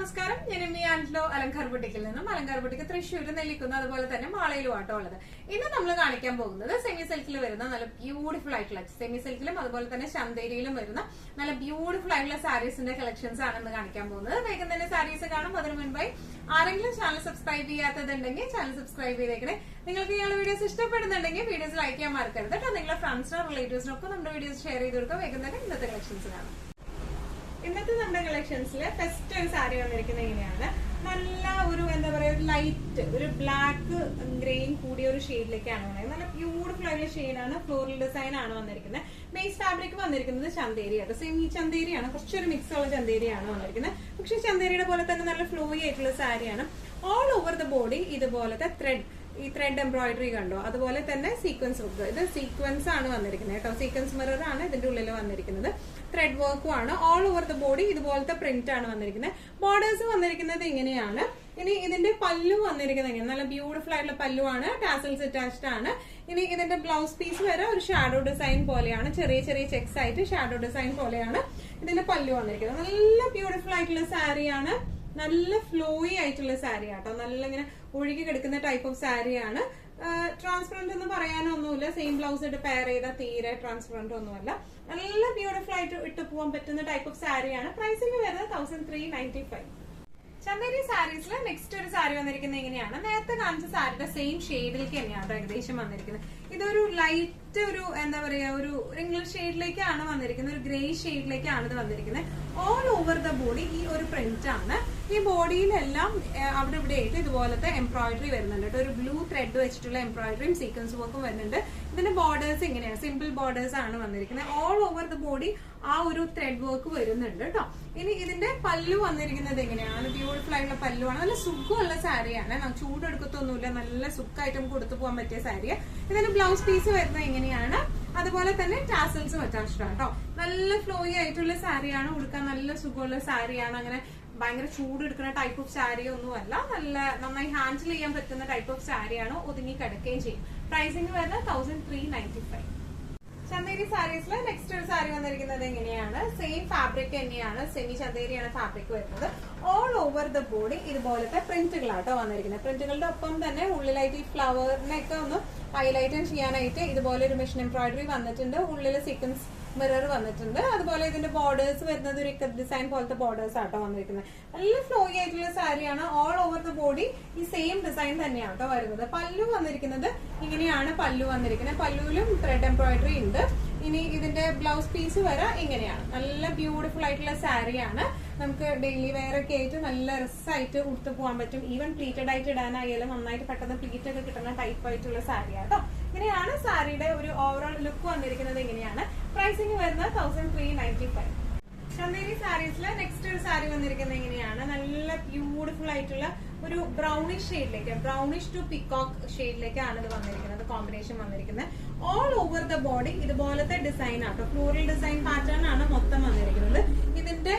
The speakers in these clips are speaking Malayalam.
നമസ്കാരം. ഞാൻ എമ്മി ആൻഡ്ലോ അലങ്കാർ ബുട്ടിക്കിൽ നിന്നും. അലങ്കാർ ബുട്ടിക്ക് തൃശ്ശൂർ, നെല്ലിക്കുന്ന്, അതുപോലെ തന്നെ മാളയിലും ആട്ടോ ഉള്ളത്. ഇന്ന് നമ്മൾ കാണിക്കാൻ പോകുന്നത് സെമി സിൽക്കിൽ വരുന്ന നല്ല ബ്യൂട്ടിഫുൾ ആയിട്ടുള്ള സെമി സിൽക്കിലും അതുപോലെ തന്നെ ചന്തേരിയിലും വരുന്ന നല്ല ബ്യൂട്ടിഫുൾ ആയിട്ടുള്ള സാരീസിന്റെ കളക്ഷൻസ് ആണ് ഇന്ന് കാണിക്കാൻ പോകുന്നത്. വേഗം തന്നെ സാരീസ് കാണും. അതിന് മുൻപായി ആരെങ്കിലും ചാനൽ സബ്സ്ക്രൈബ് ചെയ്യാത്തതുണ്ടെങ്കിൽ ചാനൽ സബ്സ്ക്രൈബ് ചെയ്തേക്കണേ. നിങ്ങൾക്ക് ഞങ്ങളുടെ വീഡിയോസ് ഇഷ്ടപ്പെടുന്നുണ്ടെങ്കിൽ വീഡിയോസ് ലൈക്ക് ചെയ്യാൻ മറക്കരുത് കേട്ടോ. നിങ്ങളുടെ ഫ്രണ്ട്സിനോ റിലേറ്റീവ്സിനൊക്കെ നമ്മുടെ വീഡിയോസ് ഷെയർ ചെയ്ത് കൊടുക്കുക. വേഗം തന്നെ ഇന്നത്തെ കളക്ഷൻസ് കാണാം. ഇന്നത്തെ നമ്മുടെ കളക്ഷൻസിൽ ഫസ്റ്റ് ഒരു സാരി വന്നിരിക്കുന്നത് ഇങ്ങനെയാണ്. നല്ല ഒരു എന്താ പറയാ ഒരു ലൈറ്റ് ഒരു ബ്ലാക്ക് ഗ്രെയിൻ കൂടിയ ഒരു ഷെയ്ഡിലേക്കാണ് വന്നത്. നല്ല ബ്യൂട്ടിഫുൾ ആയിട്ടുള്ള ഷെയ്ഡാണ്. ഫ്ലോറൽ ഡിസൈൻ ആണ് വന്നിരിക്കുന്നത്. ബേസ് ഫാബ്രിക് വന്നിരിക്കുന്നത് ചന്തേരി ആട്ടോ. സെയിം ഈ ചന്തേരിയാണ്, കുറച്ചൊരു മിക്സ് ഉള്ള ചന്തേരിയാണ് വന്നിരിക്കുന്നത്. പക്ഷെ ചന്തേരിയുടെ പോലെ തന്നെ നല്ല ഫ്ലോയി ആയിട്ടുള്ള സാരിയാണ്. ഓൾ ഓവർ ദ ബോഡി ഇതുപോലത്തെ ഈ ത്രെഡ് എംബ്രോയിഡറി കണ്ടോ, അതുപോലെ തന്നെ സീക്വൻസ് വർക്ക്. ഇത് സീക്വൻസ് ആണ് വന്നിരിക്കുന്നത് കേട്ടോ. സീക്വൻസ് മിറർ ആണ് ഇതിന്റെ ഉള്ളിൽ വന്നിരിക്കുന്നത്. ത്രെഡ് വർക്കും ആണ്. ഓൾ ഓവർ ദ ബോഡി ഇതുപോലത്തെ പ്രിന്റ് ആണ് വന്നിരിക്കുന്നത്. ബോർഡേഴ്സ് വന്നിരിക്കുന്നത് ഇങ്ങനെയാണ്. ഇനി ഇതിന്റെ പല്ലു വന്നിരിക്കുന്നത് ഇങ്ങനെ നല്ല ബ്യൂട്ടിഫുൾ ആയിട്ടുള്ള പല്ലു ആണ്. ടാസൽസ് അറ്റാച്ച്ഡ് ആണ്. ഇനി ഇതിന്റെ ബ്ലൗസ് പീസ് വരെ ഒരു ഷാഡോ ഡിസൈൻ പോലെയാണ്. ചെറിയ ചെറിയ ചെക്സ് ആയിട്ട് ഷാഡോ ഡിസൈൻ പോലെയാണ് ഇതിന്റെ പല്ലു വന്നിരിക്കുന്നത്. നല്ല ബ്യൂട്ടിഫുൾ ആയിട്ടുള്ള സാരിയാണ്. നല്ല ഫ്ലോയി ആയിട്ടുള്ള സാരി ആട്ടോ. നല്ല ഇങ്ങനെ ഒഴുകി കിടക്കുന്ന ടൈപ്പ് ഓഫ് സാരിയാണ്. ട്രാൻസ്പെറന്റ് എന്ന് പറയാനൊന്നുമില്ല. സെയിം ബ്ലൗസ് ഇട്ട് പെയർ ചെയ്താൽ തീരെ ട്രാൻസ്പെറന്റ് ഒന്നുമല്ല. നല്ല ബ്യൂട്ടിഫുൾ ആയിട്ട് ഇട്ട് പോകാൻ പറ്റുന്ന ടൈപ്പ് ഓഫ് സാരിയാണ്. പ്രൈസിംഗ് വരുന്നത് 1395. ചന്ദേരി സാരീസിൽ നെക്സ്റ്റ് ഒരു സാരി വന്നിരിക്കുന്നത് എങ്ങനെയാണ്? നേരത്തെ കാണിച്ച സാരിയുടെ സെയിം ഷെയ്ഡിലേക്ക് തന്നെയാണ് ഏകദേശം വന്നിരിക്കുന്നത്. ഇതൊരു ലൈറ്റ് ഒരു എന്താ പറയാ ഒരു ഇംഗ്ലീഷ് ഷെയ്ഡിലേക്കാണ് വന്നിരിക്കുന്നത്. ഒരു ഗ്രേ ഷെയ്ഡിലേക്കാണ് ഇത് വന്നിരിക്കുന്നത്. ഓൾ ഓവർ ദ ബോഡി ഈ ഒരു പ്രിന്റ് ആണ്. ഈ ബോഡിയിലെല്ലാം അവിടെ ഇവിടെ ആയിട്ട് ഇതുപോലത്തെ എംബ്രോയിഡറി വരുന്നുണ്ട് കേട്ടോ. ഒരു ബ്ലൂ ത്രെഡ് വെച്ചിട്ടുള്ള എംബ്രോയിഡറിയും സീക്വൻസ് വർക്കും വരുന്നുണ്ട്. ഇതിന്റെ ബോർഡേഴ്സ് ഇങ്ങനെയാണ്. സിമ്പിൾ ബോർഡേഴ്സ് ആണ് വന്നിരിക്കുന്നത്. ഓൾ ഓവർ ദ ബോഡി ആ ഒരു ത്രെഡ് വർക്ക് വരുന്നുണ്ട് കേട്ടോ. ഇനി ഇതിന്റെ പല്ലു വന്നിരിക്കുന്നത് എങ്ങനെയാണ്? ബ്യൂട്ടിഫുൾ ആയിട്ടുള്ള പല്ലുവാണ്. നല്ല സുഖമുള്ള സാരിയാണ്. ചൂടെടുക്കത്തൊന്നുമില്ല. നല്ല സുഖമായിട്ട് നമുക്ക് കൊടുത്തു പോകാൻ പറ്റിയ സാരിയാണ്. ഇതിന്റെ ബ്ലൗസ് പീസ് വരുന്നത് എങ്ങനെയാണ്? അതുപോലെ തന്നെ ടാസൽസും അറ്റാച്ച്ഡ് ആണ് കേട്ടോ. നല്ല ഫ്ലോയി ആയിട്ടുള്ള സാരിയാണ്. ഉടുക്കാൻ നല്ല സുഖമുള്ള സാരിയാണ്. അങ്ങനെ ഭയങ്കര ചൂടെടുക്കുന്ന ടൈപ്പ് ഓഫ് സാരി ഒന്നുമല്ല. നല്ല നന്നായി ഹാൻഡിൽ ചെയ്യാൻ പറ്റുന്ന ടൈപ്പ് ഓഫ് സാരിയാണ്. ഒതുങ്ങി കിടക്കുകയും ചെയ്യും. പ്രൈസിംഗ് വരുന്നത് 1395. ചന്തേരി സാരീസിൽ നെക്സ്റ്റ് ഒരു സാരി വന്നിരിക്കുന്നത് എങ്ങനെയാണ്? സെയിം ഫാബ്രിക് തന്നെയാണ്. സെമി ചന്തേരിയാണ് ഫാബ്രിക് വരുന്നത്. ഓൾ ഓവർ ദ ബോഡി ഇതുപോലത്തെ പ്രിന്റുകളാട്ടോ വന്നിരിക്കുന്നത്. പ്രിന്റുകളുടെ ഒപ്പം തന്നെ ഉള്ളിലായിട്ട് ഈ ഫ്ലവറിനെയൊക്കെ ഒന്ന് ഹൈലൈറ്റ് ചെയ്യാനായിട്ട് ഇതുപോലെ ഒരു മെഷീൻ എംബ്രോയിഡറി വന്നിട്ടുണ്ട്. ഉള്ളിൽ സീക്വൻസ് മിറർ വന്നിട്ടുണ്ട്. അതുപോലെ ഇതിന്റെ ബോർഡേഴ്സ് വരുന്നത് ഒരു ഇക്കത്ത് ഡിസൈൻ പോലത്തെ ബോർഡേഴ്സ് ആട്ടോ വന്നിരിക്കുന്നത്. നല്ല ഫ്ലോയി ആയിട്ടുള്ള സാരിയാണ്. ഓൾ ഓവർ ദ ബോഡി ഈ സെയിം ഡിസൈൻ തന്നെയാണ് കേട്ടോ വരുന്നത്. പല്ലു വന്നിരിക്കുന്നത് ഇങ്ങനെയാണ്. പല്ലു വന്നിരിക്കുന്നത്. പല്ലുവിലും ത്രെഡ് എംബ്രോയിഡറി ഉണ്ട്. ഇനി ഇതിന്റെ ബ്ലൗസ് പീസ് വരെ ഇങ്ങനെയാണ്. നല്ല ബ്യൂട്ടിഫുൾ ആയിട്ടുള്ള സാരിയാണ്. നമുക്ക് ഡെയിലി വെയർ ഒക്കെ ആയിട്ട് നല്ല രസമായിട്ട് ഉടുത്തു പോകാൻ പറ്റും. ഈവൻ പ്ലീറ്റഡ് ആയിട്ട് ഇടാനായാലും നന്നായിട്ട് പെട്ടെന്ന് പ്ലീറ്റ് ഒക്കെ കിട്ടുന്ന ടൈപ്പ് ആയിട്ടുള്ള സാരിയാണ് കേട്ടോ. ഇങ്ങനെയാണ് സാരിയുടെ ഒരു ഓവറോൾ ലുക്ക് വന്നിരിക്കുന്നത്. ഇങ്ങനെയാണ്. പ്രൈസിംഗ് വരുന്നത് 1395. ചന്തേരി സാരീസിലെ നെക്സ്റ്റ് ഒരു സാരി വന്നിരിക്കുന്നത് എങ്ങനെയാണ്? നല്ല ബ്യൂട്ടിഫുൾ ആയിട്ടുള്ള ഒരു ബ്രൗണിഷ് ഷെയ്ഡിലേക്ക്, ബ്രൗണിഷ് ടു പിക്കോക്ക് ഷെയ്ഡിലേക്കാണ് ഇത് വന്നിരിക്കുന്നത്. കോമ്പിനേഷൻ വന്നിരിക്കുന്നത്. ഓൾ ഓവർ ദ ബോഡി ഇതുപോലത്തെ ഡിസൈൻ ആട്ടോ. ഫ്ലോറൽ ഡിസൈൻ പാറ്റേൺ ആണ് മൊത്തം വന്നിരിക്കുന്നത്. ഇതിന്റെ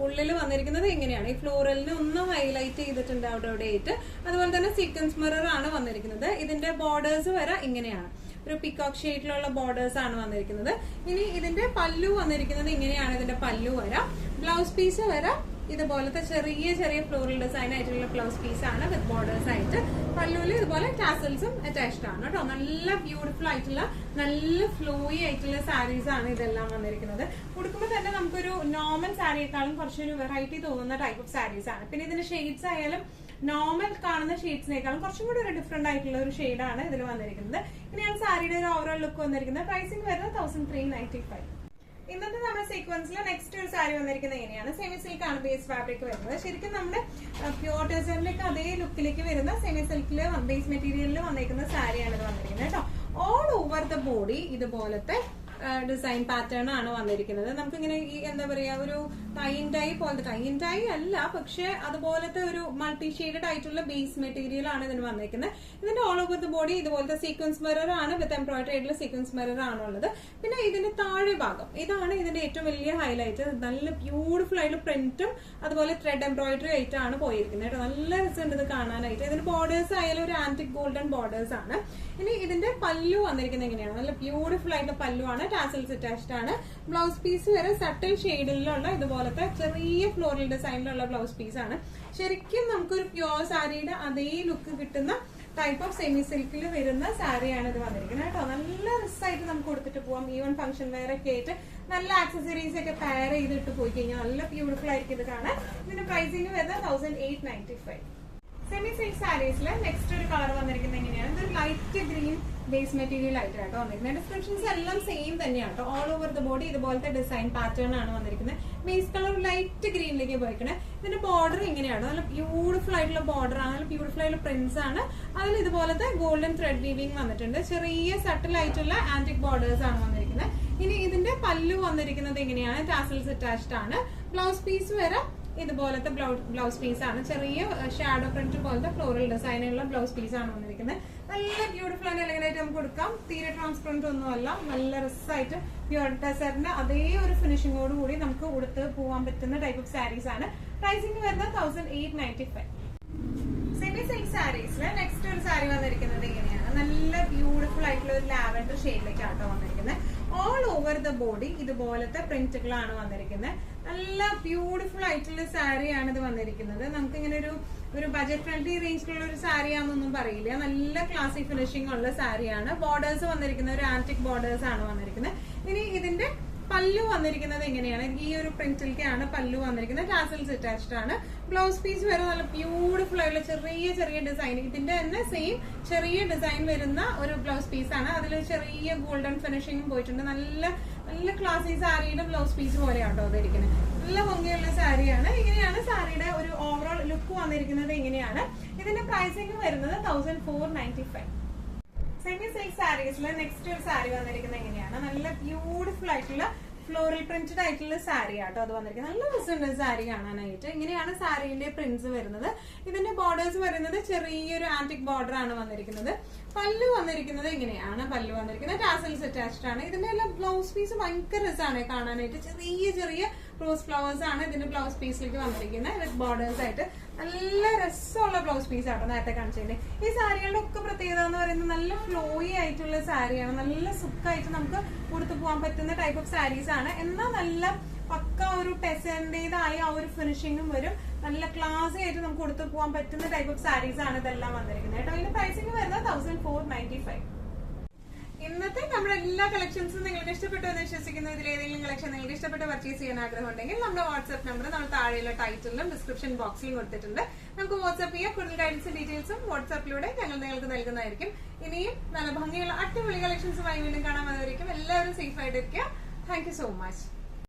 ഉള്ളിൽ വന്നിരിക്കുന്നത് എങ്ങനെയാണ്? ഈ ഫ്ലോറലിന് ഒന്ന് ഹൈലൈറ്റ് ചെയ്തിട്ടുണ്ട് അവിടെ അവിടെ ആയിട്ട്. അതുപോലെ തന്നെ സീക്വൻസ് മിറർ ആണ് വന്നിരിക്കുന്നത്. ഇതിന്റെ ബോർഡേഴ്സ് വരെ ഇങ്ങനെയാണ്. ഒരു പിക്കോക്ക് ഷെയ്ഡിലുള്ള ബോർഡേഴ്സ് ആണ് വന്നിരിക്കുന്നത്. ഇനി ഇതിന്റെ പല്ലു വന്നിരിക്കുന്നത് ഇങ്ങനെയാണ്. ഇതിന്റെ പല്ലു വരാം. ബ്ലൗസ് പീസ് വരാം. ഇതുപോലത്തെ ചെറിയ ചെറിയ ഫ്ലോറൽ ഡിസൈൻ ആയിട്ടുള്ള ബ്ലൗസ് പീസ് ആണ് വിത്ത് ബോർഡേഴ്സ് ആയിട്ട്. പല്ലുവിൽ ഇതുപോലെ ടാസൽസും അറ്റാച്ച്ഡ് ആണ് കേട്ടോ. നല്ല ബ്യൂട്ടിഫുൾ ആയിട്ടുള്ള നല്ല ഫ്ലോയി ആയിട്ടുള്ള സാരീസ് ആണ് ഇതെല്ലാം വന്നിരിക്കുന്നത്. ഉടുക്കുമ്പോൾ തന്നെ നമുക്കൊരു നോർമൽ സാരിയേക്കാളും കുറച്ചൊരു വെറൈറ്റി തോന്നുന്ന ടൈപ്പ് ഓഫ് സാരീസ് ആണ്. പിന്നെ ഇതിന്റെ ഷെയ്ഡ്സ് ആയാലും നോർമൽ കാണുന്ന ഷെയ്ഡ്സിനേക്കാളും കുറച്ചും കൂടി ഒരു ഡിഫറെന്റ് ആയിട്ടുള്ള ഒരു ഷെയ്ഡാണ് ഇതിൽ വന്നിരിക്കുന്നത്. ഇനിയാണ് സാരിയുടെ ഒരു ഓവറോൾ ലുക്ക് വന്നിരിക്കുന്നത്. പ്രൈസിംഗ് വരുന്നത് 1395. ഇന്നത്തെ നമ്മുടെ സീക്വൻസിൽ നെക്സ്റ്റ് ഒരു സാരി വന്നിരിക്കുന്നത് എങ്ങനെയാണ്? സെമി സിൽക്ക് ആണ് ബേസ് ഫാബ്രിക് വരുന്നത്. ശരിക്കും നമ്മുടെ പ്യോർ ടെസറിലേക്ക് അതേ ലുക്കിലേക്ക് വരുന്ന സെമി സിൽക്കില് ബേസ് മെറ്റീരിയലിൽ വന്നിരിക്കുന്ന സാരിയാണ് ഇത് വന്നിരിക്കുന്നത് കേട്ടോ. ഓൾ ഓവർ ദ ബോഡി ഇതുപോലത്തെ ഡിസൈൻ പാറ്റേൺ ആണ് വന്നിരിക്കുന്നത്. നമുക്കിങ്ങനെ ഈ എന്താ പറയാ ഒരു ടൈ പോലത്തെ ടൈ അല്ല, പക്ഷെ അതുപോലത്തെ ഒരു മൾട്ടി ഷെയ്ഡഡ് ആയിട്ടുള്ള ബേസ് മെറ്റീരിയൽ ആണ് ഇതിന് വന്നിരിക്കുന്നത്. ഇതിന്റെ ഓൾ ഓവർ ദ ബോഡി ഇതുപോലത്തെ സീക്വൻസ് മിറർ ആണ്. വിത്ത് എംബ്രോയിഡറി ആയിട്ടുള്ള സീക്വൻസ് മിറർ ആണുള്ളത്. പിന്നെ ഇതിന്റെ താഴെ ഭാഗം ഇതാണ് ഇതിന്റെ ഏറ്റവും വലിയ ഹൈലൈറ്റ്. നല്ല ബ്യൂട്ടിഫുൾ ആയിട്ടുള്ള പ്രിന്റും അതുപോലെ ത്രെഡ് എംബ്രോയിഡറി ആയിട്ടാണ് പോയിരിക്കുന്നത് കേട്ടോ. നല്ല രസമുണ്ട് ഇത് കാണാനായിട്ട്. ഇതിന്റെ ബോർഡേഴ്സ് ആയാലും ഒരു ആന്റിക് ഗോൾഡൻ ബോർഡേഴ്സ് ആണ്. ഇനി ഇതിന്റെ പല്ലു വന്നിരിക്കുന്നത് എങ്ങനെയാണ്? നല്ല ബ്യൂട്ടിഫുൾ ആയിട്ടുള്ള പല്ലു ആണ്. ടാസൽസ് അറ്റാച്ച്ഡ് ആണ്. ബ്ലൗസ് പീസ് വരെ സട്ടിൽ ഷെയ്ഡിലുള്ള ഇതുപോലത്തെ ചെറിയ ഫ്ലോറൽ ഡിസൈനിലുള്ള ബ്ലൗസ് പീസ് ആണ്. ശരിക്കും നമുക്കൊരു പ്യോർ സാരിയുടെ അതേ ലുക്ക് കിട്ടുന്ന ടൈപ്പ് ഓഫ് സെമി സിൽക്കിൽ വരുന്ന സാരിയാണ് ഇത് വന്നിരിക്കുന്നത് കേട്ടോ. നല്ല രസമായിട്ട് നമുക്ക് കൊടുത്തിട്ട് പോവാം. ഈവൻ ഫംഗ്ഷൻ വെയർ ഒക്കെ ആയിട്ട് നല്ല ആക്സസറീസ് ഒക്കെ പെയർ ചെയ്തിട്ട് പോയി കഴിഞ്ഞാൽ നല്ല ബ്യൂട്ടിഫുൾ ആയിരിക്കും ഇത് കാണാൻ. ഇതിന്റെ പ്രൈസിംഗ് വരുന്നത് 1895. സെമി സിൽക്ക് സാരീസിൽ നെക്സ്റ്റ് ഒരു കളർ വന്നിരിക്കുന്നത് എങ്ങനെയാണ്? ഇതൊരു ലൈറ്റ് ഗ്രീൻ ബേസ് മെറ്റീരിയൽ ആയിട്ടാണ് വന്നിരിക്കുന്നത്. ഡിസ്ക്രിപ്ഷൻസ് എല്ലാം സെയിം തന്നെയാണ് കേട്ടോ. ഓൾ ഓവർ ദ ബോഡി ഇതുപോലത്തെ ഡിസൈൻ പാറ്റേൺ ആണ് വന്നിരിക്കുന്നത്. ബേസ് കളർ ലൈറ്റ് ഗ്രീനിലേക്ക് പോയിക്കണേ. ഇതിന്റെ ബോർഡർ ഇങ്ങനെയാണ്. നല്ല ബ്യൂട്ടിഫുൾ ആയിട്ടുള്ള ബോർഡർ ആണ്. നല്ല ബ്യൂട്ടിഫുൾ ആയിട്ടുള്ള പ്രിന്റ്സ് ആണ്. അതിൽ ഇതുപോലത്തെ ഗോൾഡൻ ത്രെഡ് വീവിംഗ് വന്നിട്ടുണ്ട്. ചെറിയ സട്ടിൽ ആയിട്ടുള്ള ആന്റിക് ബോർഡേഴ്സ് ആണ് വന്നിരിക്കുന്നത്. ഇനി ഇതിന്റെ പല്ലു വന്നിരിക്കുന്നത് എങ്ങനെയാണ്? ടാസൽസ് അറ്റാച്ച്ഡ് ആണ്. ബ്ലൗസ് പീസ് വരെ ഇതുപോലത്തെ ബ്ലൗസ് പീസ് ആണ്. ചെറിയ ഷാഡോ പ്രിന്റ് പോലത്തെ ഫ്ലോറൽ ഡിസൈനുള്ള ബ്ലൗസ് പീസ് ആണ് വന്നിരിക്കുന്നത്. നല്ല ബ്യൂട്ടിഫുൾ ആൻഡ് എലഗന്റ് ആയിട്ട് നമുക്ക് കൊടുക്കാം. തീരെ ട്രാൻസ്പെറന്റ് ഒന്നും അല്ല. നല്ല രസമായിട്ട് പ്യൂർ ടെസറിന്റെ അതേ ഒരു ഫിനിഷിംഗോട് കൂടി നമുക്ക് ഉടുത്ത് പോകാൻ പറ്റുന്ന ടൈപ്പ് ഓഫ് സാരീസ് ആണ്. പ്രൈസിംഗ് വരുന്നത് 1895. സെമി സിൽക്ക് സാരീസില് നെക്സ്റ്റ് ഒരു സാരി വന്നിരിക്കുന്നത് എങ്ങനെയാണ്? നല്ല ബ്യൂട്ടിഫുൾ ആയിട്ടുള്ള ഒരു ലാവൻഡർ ഷെയ്ഡിലേക്കാട്ടോ വന്നിരിക്കുന്നത്. ഓൾ ഓവർ ദ ബോഡി ഇതുപോലത്തെ പ്രിന്റുകളാണ് വന്നിരിക്കുന്നത്. നല്ല ബ്യൂട്ടിഫുൾ ആയിട്ടുള്ള സാരിയാണ് ഇത് വന്നിരിക്കുന്നത്. നമുക്ക് ഇങ്ങനെ ഒരു ബജറ്റ് ഫ്രണ്ട്ലി റേഞ്ചിലുള്ള ഒരു സാരിയാണെന്നൊന്നും പറയില്ല. നല്ല ക്ലാസിക് ഫിനിഷിംഗ് ഉള്ള സാരിയാണ്. ബോർഡേഴ്സ് വന്നിരിക്കുന്നത് ഒരു ആന്റിക് ബോർഡേഴ്സ് ആണ് വന്നിരിക്കുന്നത്. ഇനി ഇതിന്റെ പല്ലു വന്നിരിക്കുന്നത് എങ്ങനെയാണ്? ഈ ഒരു പ്രിന്റിലേക്കാണ് പല്ലു വന്നിരിക്കുന്നത്. ടാസൽസ് അറ്റാച്ച്ഡ് ആണ്. ബ്ലൗസ് പീസ് വരെ നല്ല ബ്യൂട്ടിഫുൾ ആയിട്ടുള്ള ചെറിയ ചെറിയ ഡിസൈൻ. ഇതിന്റെ തന്നെ സെയിം ചെറിയ ഡിസൈൻ വരുന്ന ഒരു ബ്ലൗസ് പീസ് ആണ്. അതിൽ ചെറിയ ഗോൾഡൻ ഫിനിഷിംഗും പോയിട്ടുണ്ട്. നല്ല നല്ല ക്ലാസിക് സാരിയുടെ ബ്ലൗസ് പീസ് പോലെയാട്ടോ അതിരിക്കുന്നത്. നല്ല ഭംഗിയുള്ള സാരിയാണ്. ഇങ്ങനെയാണ് സാരിയുടെ ഒരു ഓവറോൾ ലുക്ക് വന്നിരിക്കുന്നത്. എങ്ങനെയാണ് ഇതിന്റെ പ്രൈസിംഗ് വരുന്നത്? 1495. സെമി സിൽക്ക് സാരീസിൽ നെക്സ്റ്റ് ഒരു സാരി വന്നിരിക്കുന്നത് എങ്ങനെയാണ്? നല്ല ബ്യൂട്ടിഫുൾ ആയിട്ടുള്ള ഫ്ലോറൽ പ്രിന്റഡ് ആയിട്ടുള്ള സാരി ആട്ടോ അത് വന്നിരിക്കുന്നത്. നല്ല രസമുണ്ട് സാരി കാണാനായിട്ട്. ഇങ്ങനെയാണ് സാരിയുടെ പ്രിന്റ്സ് വരുന്നത്. ഇതിന്റെ ബോർഡേഴ്സ് വരുന്നത് ചെറിയൊരു ആന്റിക് ബോർഡർ ആണ് വന്നിരിക്കുന്നത്. പല്ലു വന്നിരിക്കുന്നത് ഇങ്ങനെയാണ്. പല്ലു വന്നിരിക്കുന്നത് ടാസൽസ് അറ്റാച്ച്ഡ് ആണ്. ഇതിന്റെ എല്ലാം ബ്ലൗസ് പീസ് ഭയങ്കര രസമാണ് കാണാനായിട്ട്. ചെറിയ ചെറിയ റോസ് ഫ്ലവേഴ്സ് ആണ് ഇതിന്റെ ബ്ലൗസ് പീസിലേക്ക് വന്നിരിക്കുന്നത് വിത്ത് ബോർഡേഴ്സ് ആയിട്ട്. നല്ല രസമുള്ള ബ്ലൗസ് പീസ് ആട്ടോ നേരത്തെ കാണിച്ചത്. ഈ സാരികളുടെ ഒക്കെ പ്രത്യേകത എന്ന് പറയുന്നത് നല്ല ഫ്ലോയി ആയിട്ടുള്ള സാരിയാണ്. നല്ല സുഖമായിട്ട് നമുക്ക് കൊടുത്തു പോകാൻ പറ്റുന്ന ടൈപ്പ് ഓഫ് സാരീസ് ആണ്. എന്നാൽ നല്ല പക്ക ഒരു ടെസറിന്റേതായ ആ ഒരു ഫിനിഷിംഗും വരും. നല്ല ക്ലാസി ആയിട്ട് നമുക്ക് കൊടുത്തു പോകാൻ പറ്റുന്ന ടൈപ്പ് ഓഫ് സാരീസ് ആണ് ഇതെല്ലാം വന്നിരിക്കുന്നത് കേട്ടോ. ഇതിന്റെ പ്രൈസിംഗ് വരുന്നത് 1495. ഇന്നത്തെ നമ്മുടെ എല്ലാ കളക്ഷൻസും നിങ്ങൾക്ക് ഇഷ്ടപ്പെട്ടു എന്ന് വിശ്വസിക്കുന്നു. ഇതിൽ ഏതെങ്കിലും കളക്ഷൻ നിങ്ങൾക്ക് ഇഷ്ടപ്പെട്ട് പർച്ചേസ് ചെയ്യാൻ ആഗ്രഹം ഉണ്ടെങ്കിൽ നമ്മുടെ വാട്സ്ആപ്പ് നമ്പർ നമ്മൾ താഴെയുള്ള ടൈറ്റിലും ഡിസ്ക്രിപ്ഷൻ ബോക്സിലും കൊടുത്തിട്ടുണ്ട്. നമുക്ക് വാട്സ്ആപ്പ് ചെയ്യാം. കൂടുതൽ ഗൈഡൻസും ഡീറ്റെയിൽസും വാട്സ്ആപ്പിലൂടെ ഞങ്ങൾ നിങ്ങൾക്ക് നൽകുന്നതായിരിക്കും. ഇനിയും നല്ല ഭംഗിയുള്ള അടിപൊളി കളക്ഷൻസുമായി വീണ്ടും കാണാൻ വന്നവരിക്കും. എല്ലാവരും സേഫ് ആയിട്ടിരിക്കുക. Thank you so much.